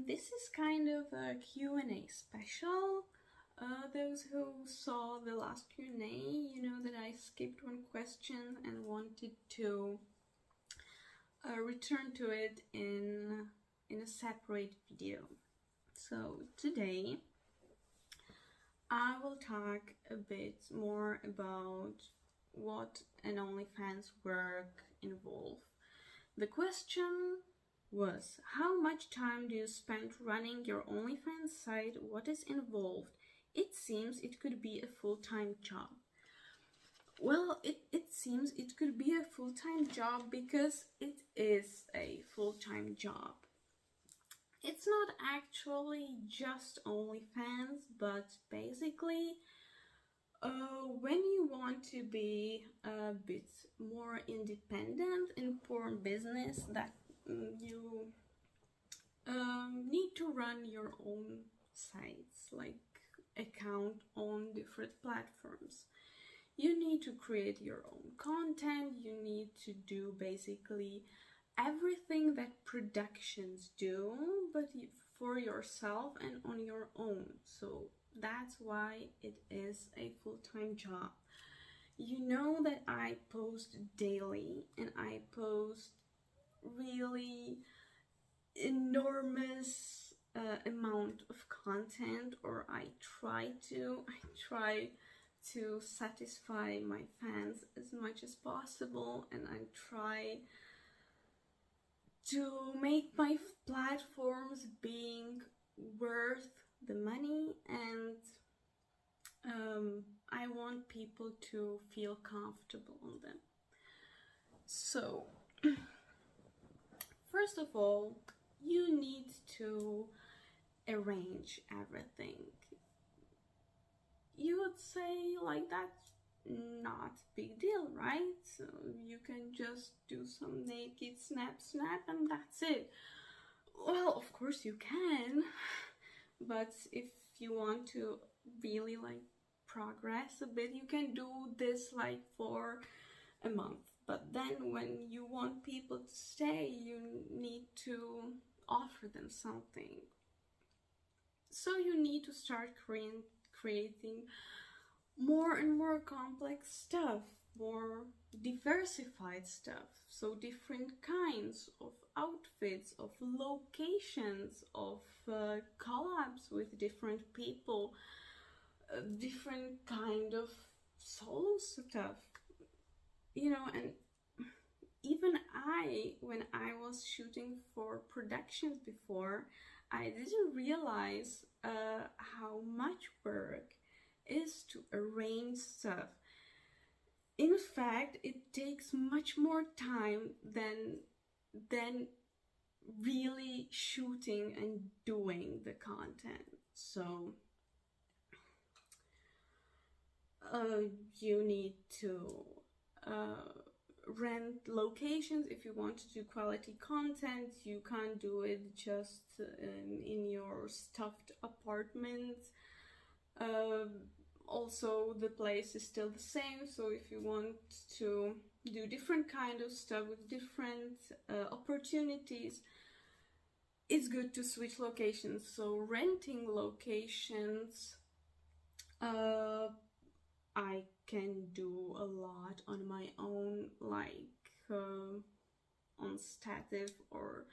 This is kind of a Q&A special. Those who saw the last Q&A, you know that I skipped one question and wanted to return to it in a separate video. So today I will talk a bit more about what an OnlyFans work involve. The question was, how much time do you spend running your OnlyFans site? What is involved? It seems it could be a full-time job. Well, it seems it could be a full-time job because it is a full-time job. It's not actually just OnlyFans, but basically when you want to be a bit more independent in porn business, that you need to run your own sites, like account on different platforms. You need to create your own content, you need to do basically everything that productions do, but for yourself and on your own. So that's why it is a full-time job. You know that I post daily and I post really enormous amount of content, or I try to satisfy my fans as much as possible, and I try to make my platforms being worth the money, and I want people to feel comfortable on them. So first of all, you need to arrange everything. You would say, like, that's not big deal, right? So you can just do some naked snap and that's it. Well, of course you can, but if you want to really like progress a bit, you can do this like for a month. But then when you want people to stay, you need to offer them something. So you need to start creating more and more complex stuff, more diversified stuff. So different kinds of outfits, of locations, of collabs with different people, different kind of solo stuff, you know. And even when I was shooting for productions before, I didn't realize how much work is to arrange stuff. In fact, it takes much more time than really shooting and doing the content. So you need to rent locations if you want to do quality content. You can't do it just in your stuffed apartment. Also, the place is still the same, so if you want to do different kind of stuff with different opportunities, it's good to switch locations. So renting locations, I can do a lot on my own, like on static or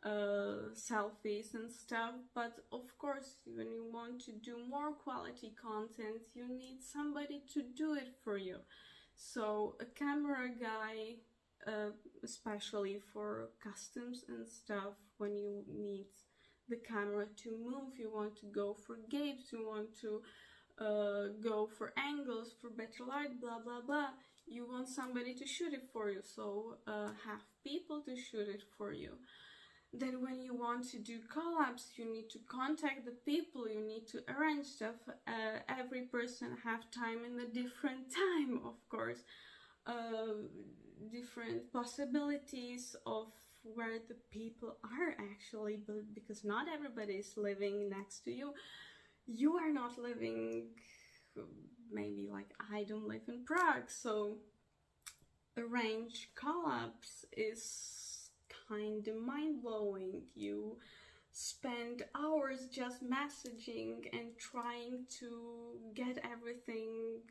selfies and stuff. But of course, when you want to do more quality content, you need somebody to do it for you. So a camera guy, especially for customs and stuff, when you need the camera to move, you want to go for gates, you want to go for angles, for better light, blah blah blah, you want somebody to shoot it for you. So have people to shoot it for you. Then when you want to do collabs, you need to contact the people, you need to arrange stuff. Every person have time in a different time, of course. Different possibilities of where the people are actually, but because not everybody is living next to you. You are not living, maybe like I don't live in Prague, so arrange collabs is kind of mind-blowing. You spend hours just messaging and trying to get everything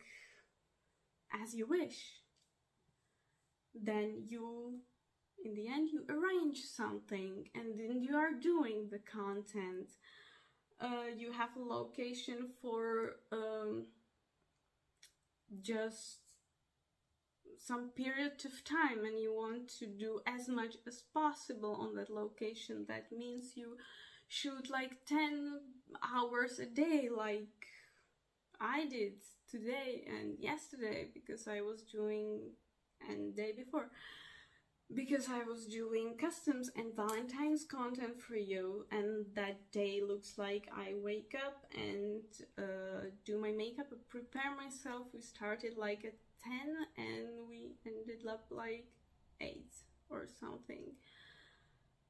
as you wish. Then in the end, you arrange something and then you are doing the content. You have a location for just some period of time and you want to do as much as possible on that location. That means you shoot like 10 hours a day, like I did today and yesterday, because I was doing, and day before, because I was doing customs and Valentine's content for you. And that day looks like I wake up and do my makeup, prepare myself. We started like at 10 and we ended up like 8 or something.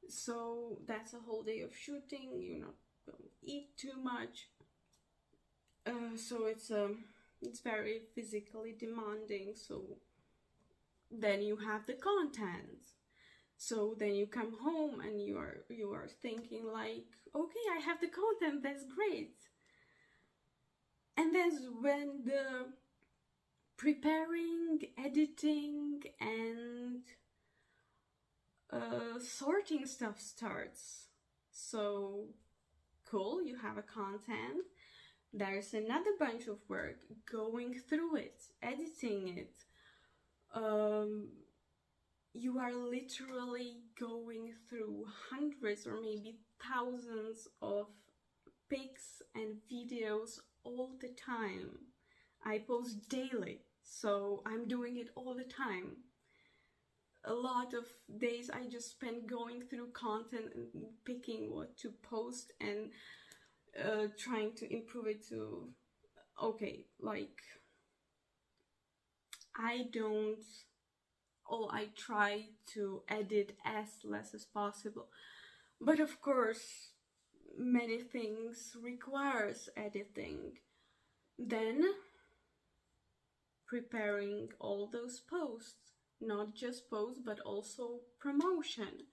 So that's a whole day of shooting. You're not going to eat too much. So it's very physically demanding. So then you have the content. So then you come home and you are thinking like, okay, I have the content, that's great. And that's when the preparing, editing, and sorting stuff starts. So cool, you have a content. There's another bunch of work, going through it, editing it. You are literally going through hundreds or maybe thousands of pics and videos all the time. I post daily, so I'm doing it all the time. A lot of days I just spend going through content and picking what to post and trying to improve it to, okay, like I try to edit as less as possible. But of course, many things requires editing. Then preparing all those posts, not just posts, but also promotion.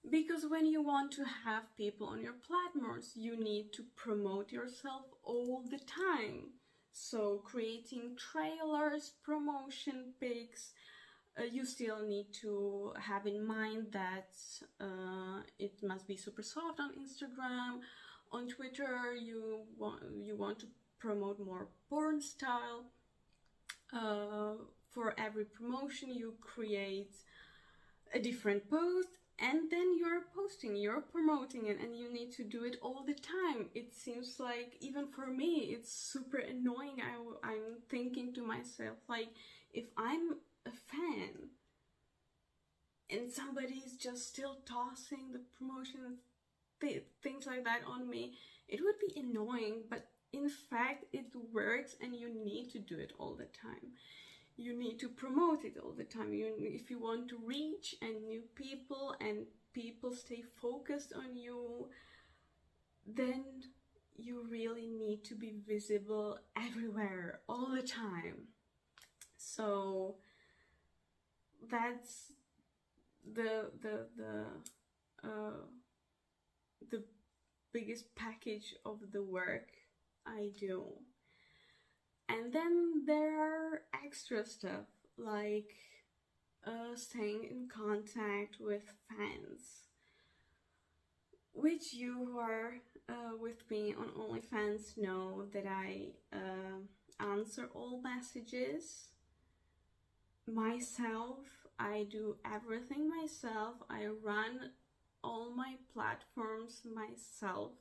Because when you want to have people on your platforms, you need to promote yourself all the time. So creating trailers, promotion pics, you still need to have in mind that it must be super soft on Instagram. On Twitter, you want to promote more porn style. For every promotion, you create a different post, and then you're promoting it, and you need to do it all the time. It seems like, even for me, it's super annoying. I'm thinking to myself, like, if I'm a fan and somebody is just still tossing the promotion things like that on me, it would be annoying. But in fact, it works, and you need to do it all the time. You need to promote it all the time. If you want to reach new people and people stay focused on you, then you really need to be visible everywhere all the time. So that's the biggest package of the work I do. And then there are extra stuff like staying in contact with fans, which you who are with me on OnlyFans know that I answer all messages myself. I do everything myself. I run all my platforms myself.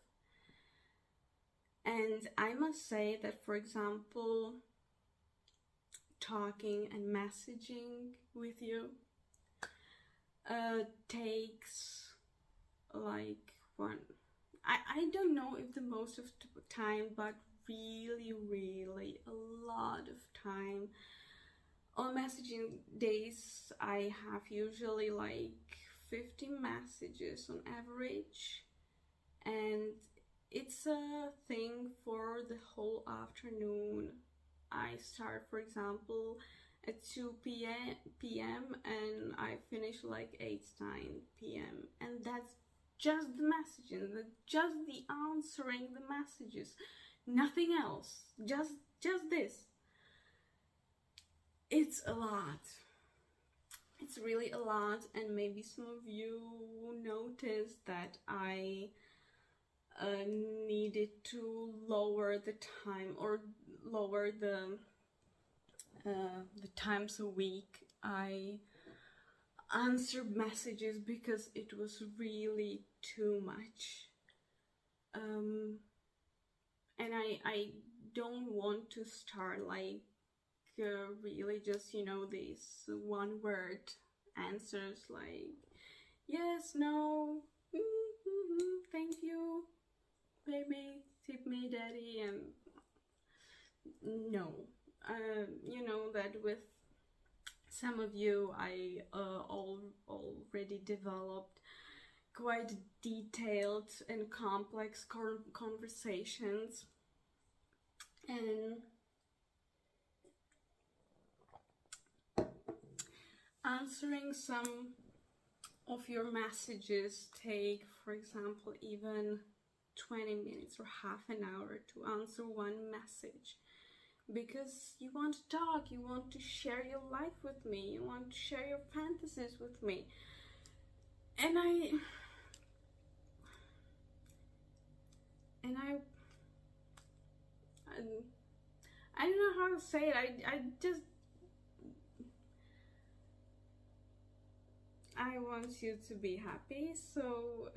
And I must say that, for example, talking and messaging with you takes like I don't know if the most of the time, but really a lot of time. On messaging days, I have usually like 50 messages on average, and it's a thing for the whole afternoon. I start, for example, at 2 p.m. and I finish like 8-9 p.m. and that's just the messaging, just the answering the messages, nothing else, just this. It's a lot. It's really a lot, and maybe some of you noticed that I needed to lower the time, or lower the times a week I answered messages, because it was really too much. And I don't want to start like really just, you know, these one word answers like yes, no, thank you, baby, tip me, daddy, and no. You know that with some of you I already developed quite detailed and complex conversations, and answering some of your messages take, for example, even 20 minutes or half an hour to answer one message, because you want to talk, you want to share your life with me, you want to share your fantasies with me. And I don't know how to say it. I want you to be happy, so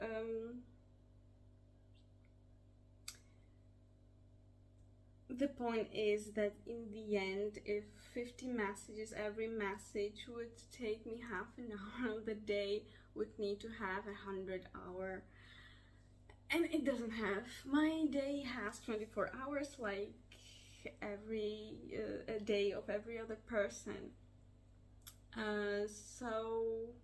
the point is that in the end, if 50 messages, every message would take me half an hour of the day, would need to have 100 hours. And it doesn't have. My day has 24 hours, like every a day of every other person. So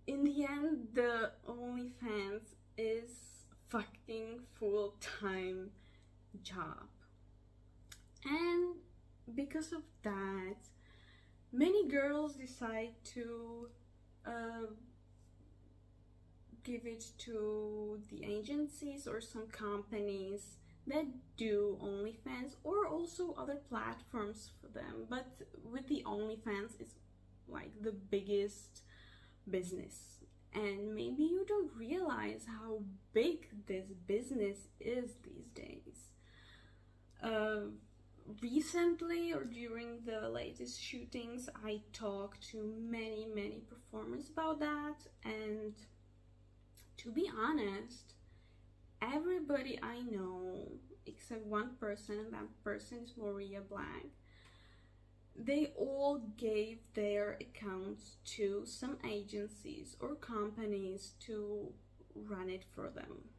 in the end, the OnlyFans is fucking full-time job, and because of that, many girls decide to give it to the agencies or some companies that do OnlyFans, or also other platforms for them. But with the OnlyFans, it's like the biggest business, and maybe you don't realize how big this business is these days. Recently, or during the latest shootings, I talked to many performers about that, and to be honest, everybody I know except one person, and that person is Maria Black, they all gave their accounts to some agencies or companies to run it for them.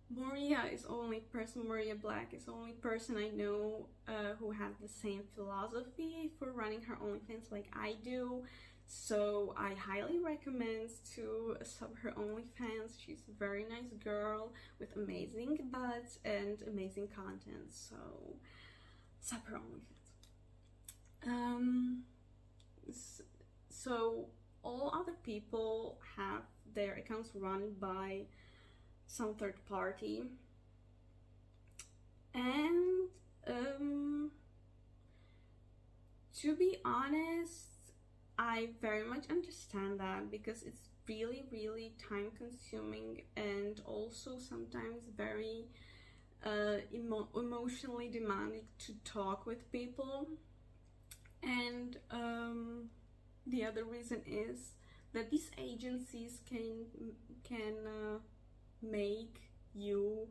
Maria Black is the only person I know who has the same philosophy for running her OnlyFans like I do. So I highly recommend to sub her OnlyFans. She's a very nice girl with amazing butts and amazing content. So sub her OnlyFans. So all other people have their accounts run by some third party, and to be honest, I very much understand that, because it's really time consuming, and also sometimes very emotionally demanding to talk with people. And the other reason is that these agencies can make you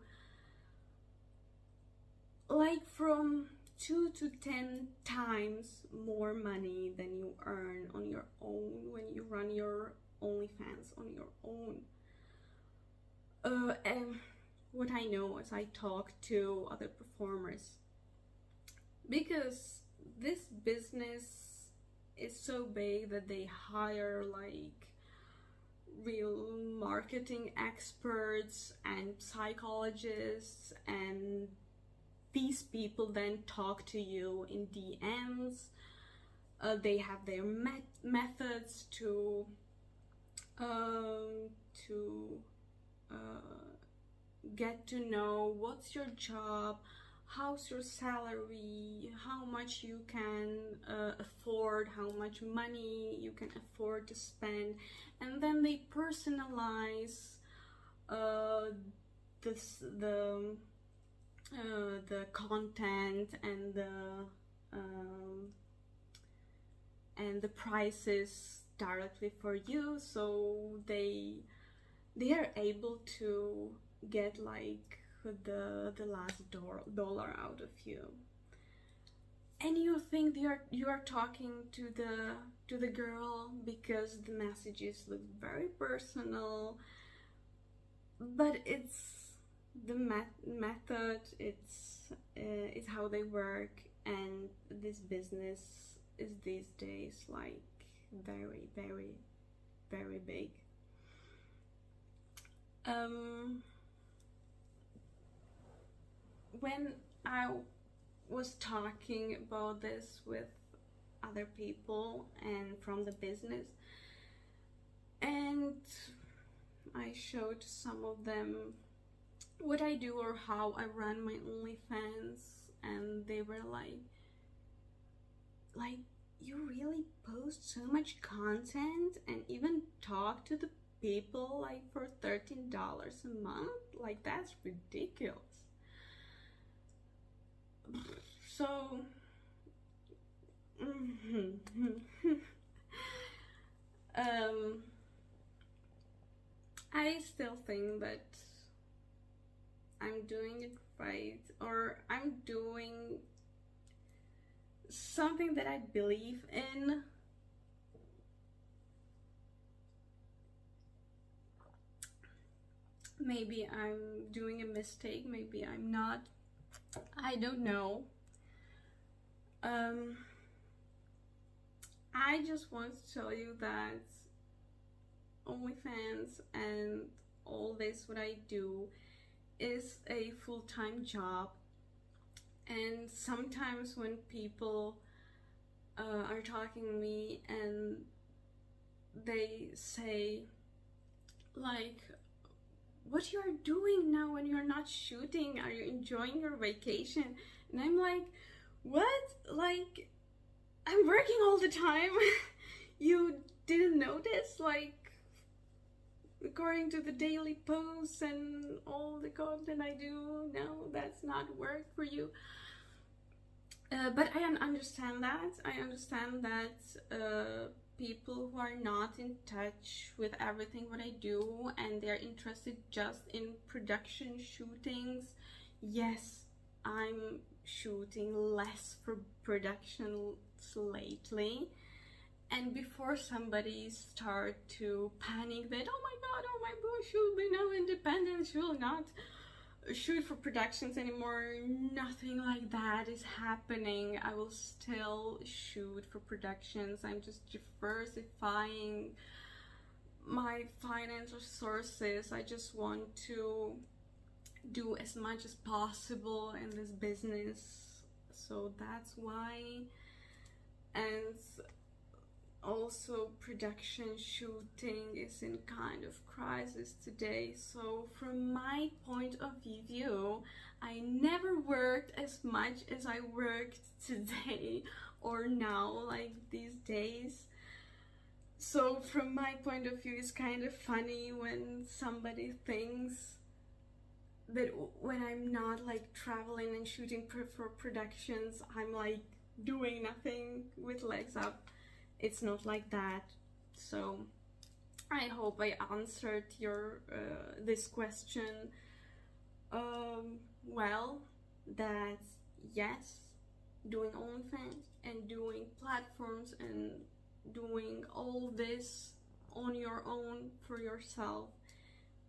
like from 2 to 10 times more money than you earn on your own when you run your OnlyFans on your own. And what I know as I talk to other performers, because this business is so big that they hire like real marketing experts and psychologists, and these people then talk to you in DMs They have their methods to um, to get to know what's your job, how's your salary, how much you can afford, how much money you can afford to spend, and then they personalize uh, this the content um, and the prices directly for you, so they are able to get like the last dollar out of you. And you think you are talking to the girl because the messages look very personal, but it's the method, it's how they work, and this business is these days like very, very, very big. When I was talking about this with other people and from the business, and I showed some of them what I do or how I run my OnlyFans, and they were like, you really post so much content and even talk to the people like for $13 a month? Like, that's ridiculous. So I still think that I'm doing it right, or I'm doing something that I believe in. Maybe I'm doing a mistake, maybe I'm not. I don't know. I just want to tell you that OnlyFans and all this what I do is a full-time job, and sometimes when people are talking to me and they say like, what you are doing now when you're not shooting, are you enjoying your vacation? And I'm like, what? Like, I'm working all the time. You didn't notice? Like, according to the daily posts and all the content I do, no, that's not work for you. But I understand that. I understand that people who are not in touch with everything what I do and they're interested just in production shootings, yes, I'm shooting less for productions lately. And before somebody start to panic that, oh my god, oh my gosh, she'll be now independent, she'll not shoot for productions anymore, nothing like that is happening. I will still shoot for productions. I'm just diversifying my financial sources. I just want to do as much as possible in this business, so that's why. And also production shooting is in kind of crisis today, so from my point of view, I never worked as much as I worked today or now, like these days. So from my point of view, it's kind of funny when somebody thinks that when I'm not like traveling and shooting for productions, I'm like doing nothing with legs up. It's not like that. So I hope I answered your this question well, that yes, doing OnlyFans and doing platforms and doing all this on your own for yourself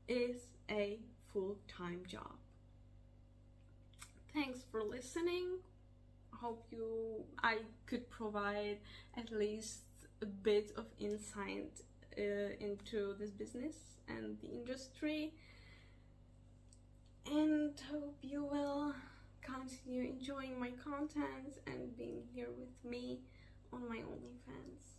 is a full-time job. Thanks for listening. Hope I could provide at least a bit of insight into this business and the industry, and hope you will continue enjoying my content and being here with me on my OnlyFans.